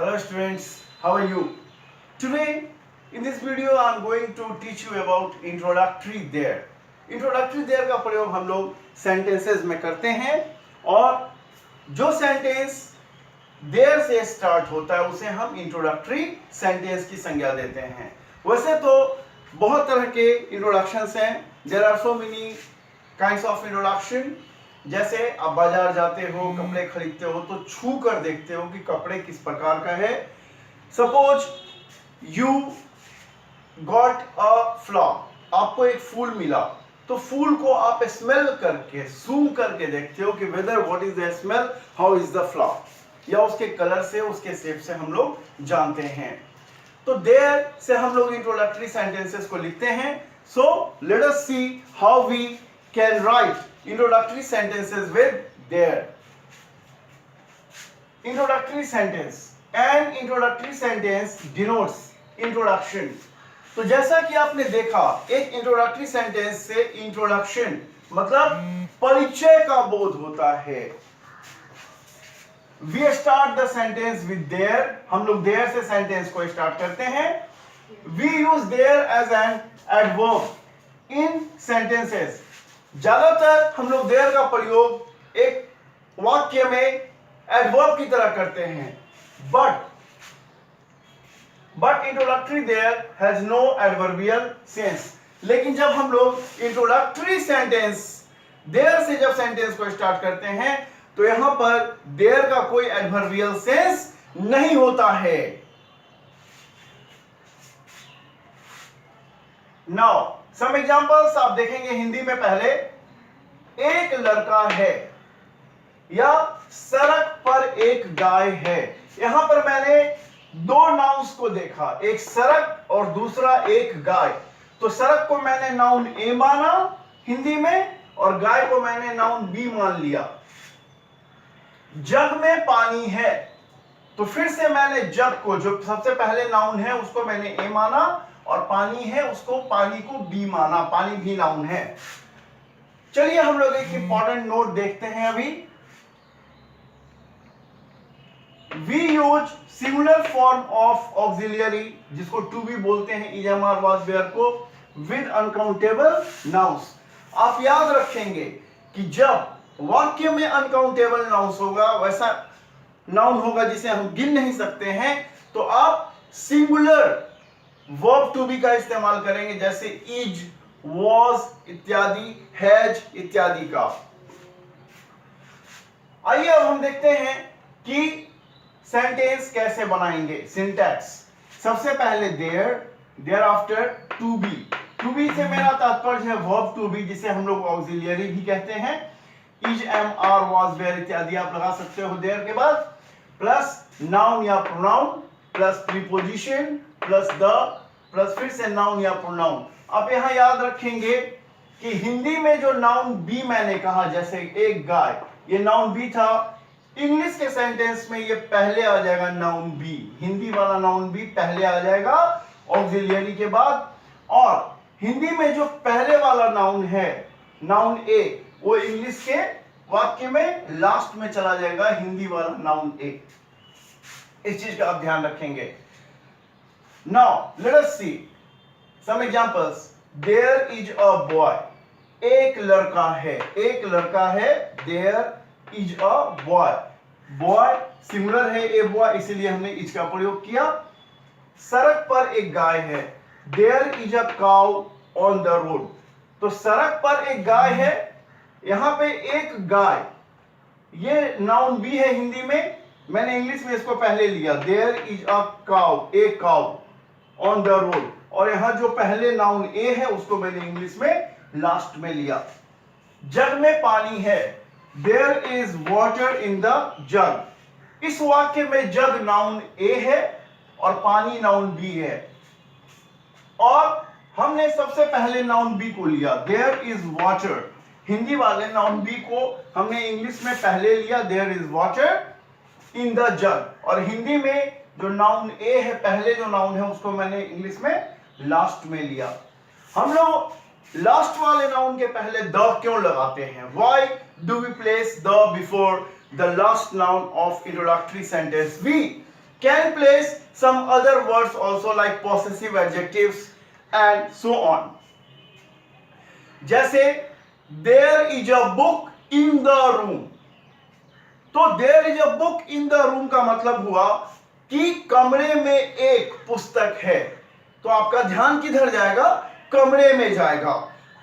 Hello students, how are you? Today in this video I am going to teach you about introductory there. Introductory there का प्रयोग हम लोग sentences में करते हैं और जो sentence there से start होता है उसे हम introductory sentence की संज्ञा देते हैं। वैसे तो बहुत तरह के introductions हैं। There are so many kinds of introduction। जैसे आप बाजार जाते हो, कपड़े खरीदते हो तो छू कर देखते हो कि कपड़े किस प्रकार का है। Suppose you got a flower, आपको एक फूल मिला तो फूल को आप स्मेल करके सूंघ करके देखते हो कि whether what is the smell, how is the flower, या उसके कलर से उसके शेप से हम लोग जानते हैं। तो देयर से हम लोग इंट्रोडक्टरी सेंटेंसेस को लिखते हैं। So let us see how we can write introductory sentences with there. Introductory sentence. An introductory sentence denotes introduction. तो जैसा कि आपने देखा एक introductory sentence से introduction मतलब परिचय का बोध होता है। We start the sentence with there. हम लोग there से sentence को start करते हैं। We use there as an adverb in sentences. ज्यादातर हम लोग देयर का प्रयोग एक वाक्य में एडवर्ब की तरह करते हैं, but introductory there has no adverbial sense. लेकिन जब हम लोग इंट्रोडक्टरी सेंटेंस देयर से जब सेंटेंस को स्टार्ट करते हैं तो यहां पर देयर का कोई एडवर्बियल सेंस नहीं होता है। नाउ सम एग्जांपल्स आप देखेंगे हिंदी में। पहले एक लड़का है या सड़क पर एक गाय है। यहां पर मैंने दो नाउन्स को देखा, एक सड़क और दूसरा एक गाय। तो सड़क को मैंने नाउन ए माना हिंदी में और गाय को मैंने नाउन बी मान लिया। जग में पानी है तो फिर से मैंने जग को जो सबसे पहले नाउन है उसको मैंने ए माना और पानी है उसको पानी को बी माना, पानी भी नाउन है। चलिए हम लोग एक इंपॉर्टेंट नोट देखते हैं अभी। We use singular form of auxiliary जिसको टू बी बोलते हैं is am are was were को विद अनकाउंटेबल नाउन्स। आप याद रखेंगे कि जब वाक्य में अनकाउंटेबल नाउन्स होगा, वैसा नाउन होगा जिसे हम गिन नहीं सकते हैं, तो आप सिंगुलर वर्ब टू बी का इस्तेमाल करेंगे, जैसे इज, वॉज इत्यादि, हैज इत्यादि का। आइए अब हम देखते हैं कि सेंटेंस कैसे बनाएंगे। सिंटैक्स, सबसे पहले there, there after to be. To be से मेरा तात्पर्य है वर्ब टू बी जिसे हम लोग ऑक्सिलियरी भी कहते हैं। Is, am, are, was, were इत्यादि आप लगा सकते हो देयर के बाद, प्लस नाउन या pronoun, plus preposition, plus the, plus फिर से नाउन या प्रोनाउन। आप यहां याद रखेंगे कि हिंदी में जो नाउन बी मैंने कहा, जैसे एक गाय, ये नाउन बी था। इंग्लिश के सेंटेंस में ये पहले आ जाएगा नाउन बी, हिंदी वाला नाउन बी पहले आ जाएगा ऑक्सिलियरी के बाद, और हिंदी में जो पहले वाला नाउन है नाउन ए, वो इंग्लिश के वाक्य में लास्ट में चला जाएगा हिंदी वाला नाउन ए। इस चीज का आप ध्यान रखेंगे। Now let us see some examples. There is a boy, एक लड़का है, एक लड़का है। There is a boy, boy singular है, ए बॉय, इसीलिए हमने इज का प्रयोग किया। सड़क पर एक गाय है। There is a cow on the road, तो सड़क पर एक गाय है, यहां पे एक गाय, ये नाउन बी है हिंदी में, मैंने इंग्लिश में इसको पहले लिया। There is a cow, a cow on the road, और यहां जो पहले नाउन ए है उसको मैंने इंग्लिश में लास्ट में लिया। जग में पानी है। There is water in the jug, इस वाक्य में जग नाउन ए है और पानी नाउन बी है, और हमने सबसे पहले नाउन बी को लिया। देयर इज वाटर, हिंदी वाले नाउन बी को हमने इंग्लिश में पहले लिया। There is water in the jug, और हिंदी में जो नाउन ए है, पहले जो नाउन है उसको मैंने इंग्लिश में लास्ट में लिया। हम लोग लास्ट वाले नाउन के पहले द क्यों लगाते हैं? Why do we place the before the last noun of introductory sentence? We can place some other words also like possessive adjectives and so on. जैसे there is a book in the room, तो there is a book in the room का मतलब हुआ कि कमरे में एक पुस्तक है, तो आपका ध्यान किधर जाएगा? कमरे में जाएगा।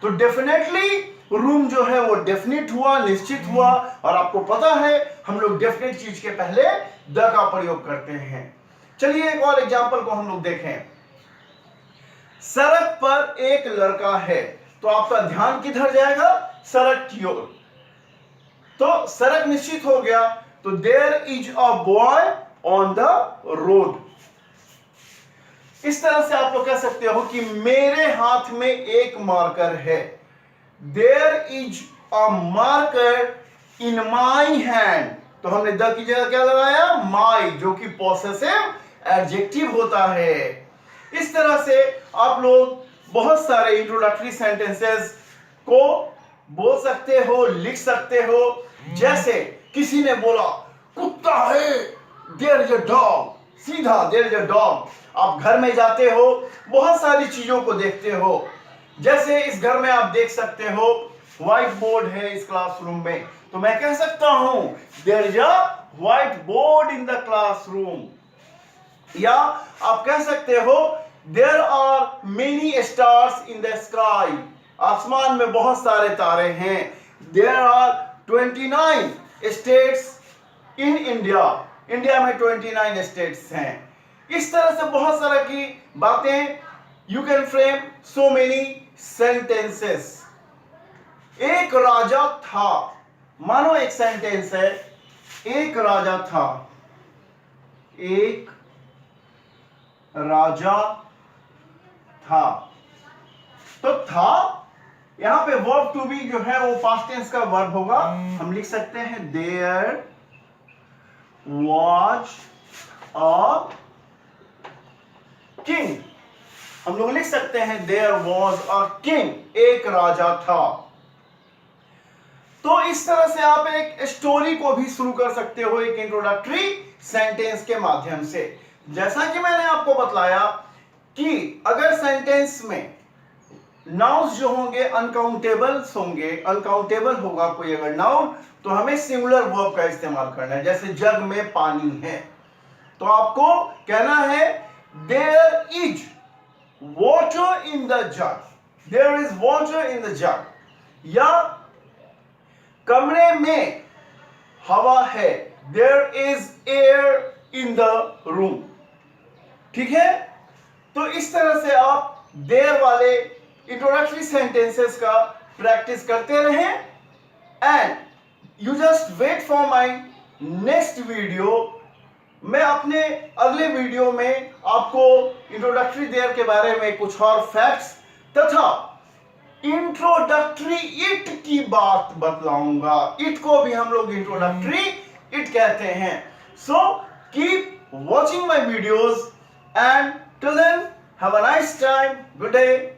तो डेफिनेटली रूम जो है वो डेफिनेट हुआ, निश्चित हुआ, और आपको पता है हम लोग डेफिनेट चीज के पहले द का प्रयोग करते हैं। चलिए एक और एग्जांपल को हम लोग देखें। सड़क पर एक लड़का है, तो आपका ध्यान किधर जाएगा? सड़क की ओर। तो सड़क निश्चित हो गया, तो there is a boy on the road. इस तरह से आप लोग कह सकते हो कि मेरे हाथ में एक मार्कर है। There is a marker in my hand, तो हमने द की जगह क्या लगाया? माई, जो कि पॉसेसिव एडजेक्टिव होता है। इस तरह से आप लोग बहुत सारे इंट्रोडक्टरी सेंटेंसेस को बोल सकते हो, लिख सकते हो। जैसे किसी ने बोला कुत्ता है, देयर इज अ डॉग, सीधा देयर इज अ डॉग। आप घर में जाते हो, बहुत सारी चीजों को देखते हो। जैसे इस घर में आप देख सकते हो व्हाइट बोर्ड है इस क्लासरूम में, तो मैं कह सकता हूं there is a white board in the classroom. या आप कह सकते हो there are many stars in the sky, आसमान में बहुत सारे तारे हैं। There are 29 states in India, India में 29 स्टेट्स हैं। इस तरह से बहुत सारा की बातें, you can frame so many sentences. एक राजा था, मानो एक सेंटेंस है, एक राजा था, एक राजा था। तो था यहां पे वर्ब टू बी जो है वो पास्ट टेंस का वर्ब होगा। हम लिख सकते हैं देयर वॉज अ किंग। हम लोग लिख सकते हैं देयर वॉज अ किंग, एक राजा था। तो इस तरह से आप एक स्टोरी को भी शुरू कर सकते हो एक इंट्रोडक्टरी सेंटेंस के माध्यम से। जैसा कि मैंने आपको बतलाया कि अगर सेंटेंस में नाउन्स जो होंगे अनकाउंटेबल्स होंगे, अनकाउंटेबल होगा कोई अगर नाउन, तो हमें सिंगुलर वर्ब का इस्तेमाल करना है। जैसे जग में पानी है, तो आपको कहना है there is water in the jug, there is water in the jug. या कमरे में हवा है, there is air in the room. ठीक है, तो इस तरह से आप देयर वाले इंट्रोडक्टरी सेंटेंसेस का प्रैक्टिस करते रहें। And you just wait for my next video. मैं अपने अगले वीडियो में आपको इंट्रोडक्टरी देयर के बारे में कुछ और फैक्ट्स तथा इंट्रोडक्टरी इट की बात बतलाऊंगा। इट को भी हम लोग इंट्रोडक्टरी इट कहते हैं। So keep watching my videos and till then have a nice time, good day.